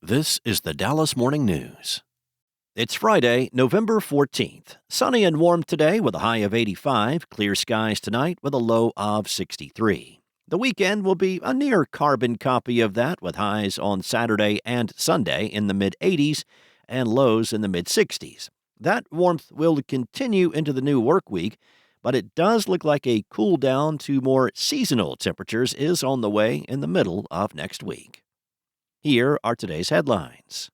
This is the Dallas Morning News. It's Friday, November 14th. Sunny and warm today with a high of 85, clear skies tonight with a low of 63. The weekend will be a near carbon copy of that with highs on Saturday and Sunday in the mid-80s and lows in the mid-60s. That warmth will continue into the new work week, but it does look like a cool down to more seasonal temperatures is on the way in the middle of next week. Here are today's headlines.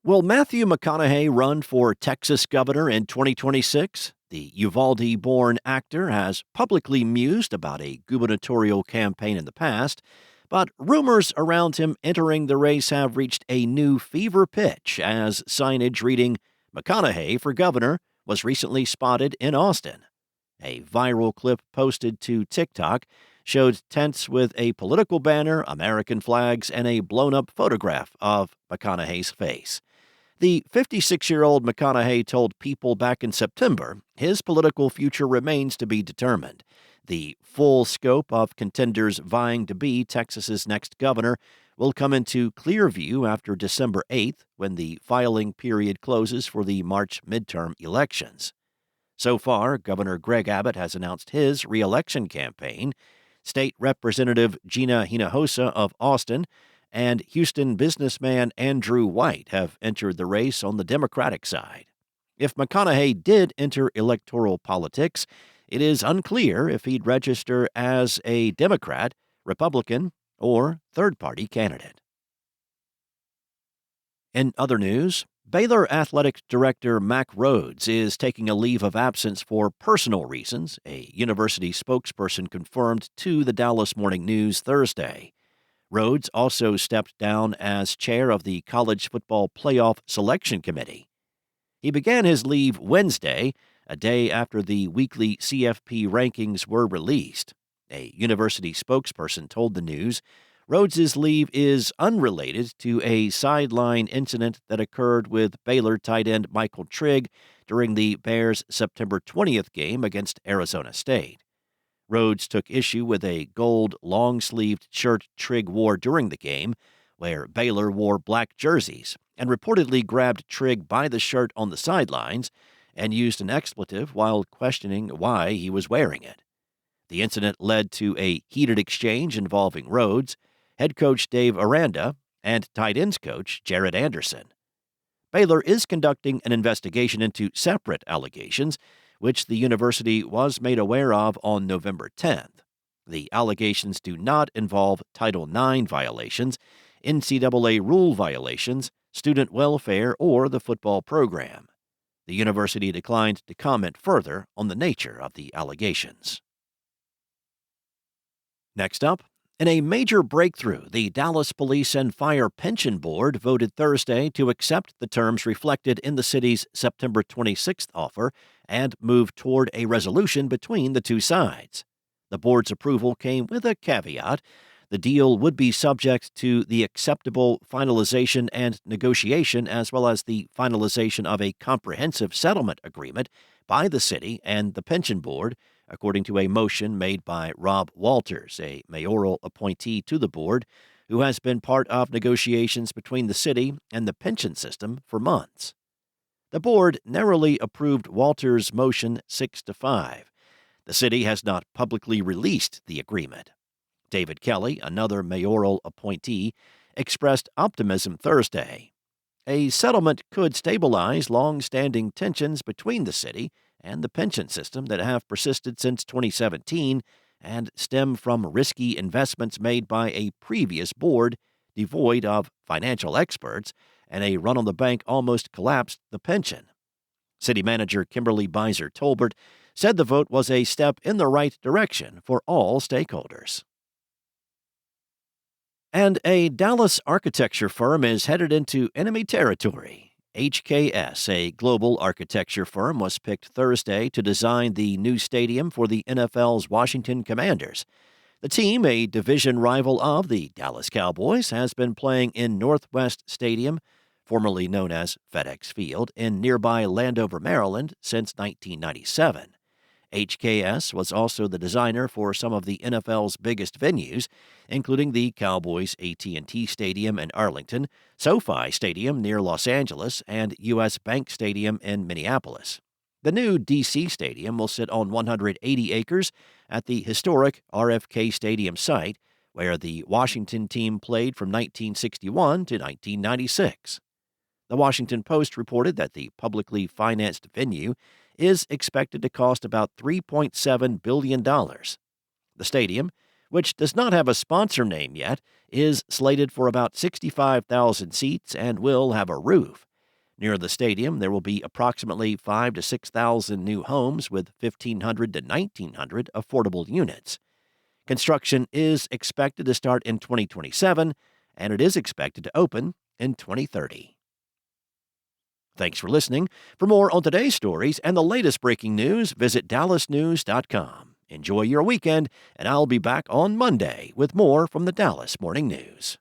Will Matthew McConaughey run for Texas governor in 2026? The Uvalde-born actor has publicly mused about a gubernatorial campaign in the past, but rumors around him entering the race have reached a new fever pitch as signage reading McConaughey for governor was recently spotted in Austin. A viral clip posted to TikTok showed tents with a political banner, American flags, and a blown-up photograph of McConaughey's face. The 56-year-old McConaughey told People back in September his political future remains to be determined. The full scope of contenders vying to be Texas's next governor will come into clear view after December 8th, when the filing period closes for the March midterm elections. So far, Governor Greg Abbott has announced his re-election campaign. State Representative Gina Hinojosa of Austin and Houston businessman Andrew White have entered the race on the Democratic side. If McConaughey did enter electoral politics, it is unclear if he'd register as a Democrat, Republican, or third-party candidate. In other news, Baylor Athletic Director Mack Rhoades is taking a leave of absence for personal reasons, a university spokesperson confirmed to the Dallas Morning News Thursday. Rhoades also stepped down as chair of the College Football Playoff Selection Committee. He began his leave Wednesday, a day after the weekly CFP rankings were released. A university spokesperson told the News Rhoades' leave is unrelated to a sideline incident that occurred with Baylor tight end Michael Trigg during the Bears' September 20th game against Arizona State. Rhoades took issue with a gold long-sleeved shirt Trigg wore during the game, where Baylor wore black jerseys, and reportedly grabbed Trigg by the shirt on the sidelines and used an expletive while questioning why he was wearing it. The incident led to a heated exchange involving Rhoades, head coach Dave Aranda, and tight ends coach Jared Anderson. Baylor is conducting an investigation into separate allegations, which the university was made aware of on November 10th. The allegations do not involve Title IX violations, NCAA rule violations, student welfare, or the football program. The university declined to comment further on the nature of the allegations. Next up, in a major breakthrough, the Dallas Police and Fire Pension Board voted Thursday to accept the terms reflected in the city's September 26th offer and move toward a resolution between the two sides. The board's approval came with a caveat. The deal would be subject to the acceptable finalization and negotiation, as well as the finalization of a comprehensive settlement agreement by the city and the pension board, according to a motion made by Rob Walters, a mayoral appointee to the board, who has been part of negotiations between the city and the pension system for months. The board narrowly approved Walters' motion 6-5. The city has not publicly released the agreement. David Kelly, another mayoral appointee, expressed optimism Thursday. A settlement could stabilize long-standing tensions between the city and the pension system that have persisted since 2017 and stem from risky investments made by a previous board devoid of financial experts, and a run-on-the-bank almost collapsed the pension. City Manager Kimberly Beiser Tolbert said the vote was a step in the right direction for all stakeholders. And a Dallas architecture firm is headed into enemy territory. HKS, a global architecture firm, was picked Thursday to design the new stadium for the NFL's Washington Commanders. The team, a division rival of the Dallas Cowboys, has been playing in Northwest Stadium, formerly known as FedEx Field, in nearby Landover, Maryland, since 1997. HKS was also the designer for some of the NFL's biggest venues, including the Cowboys' AT&T Stadium in Arlington, SoFi Stadium near Los Angeles, and U.S. Bank Stadium in Minneapolis. The new D.C. Stadium will sit on 180 acres at the historic RFK Stadium site, where the Washington team played from 1961 to 1996. The Washington Post reported that the publicly financed venue is expected to cost about $3.7 billion. The stadium, which does not have a sponsor name yet, is slated for about 65,000 seats and will have a roof. Near the stadium, there will be approximately 5,000 to 6,000 new homes with 1,500 to 1,900 affordable units. Construction is expected to start in 2027, and it is expected to open in 2030. Thanks for listening. For more on today's stories and the latest breaking news, visit dallasnews.com. Enjoy your weekend, and I'll be back on Monday with more from the Dallas Morning News.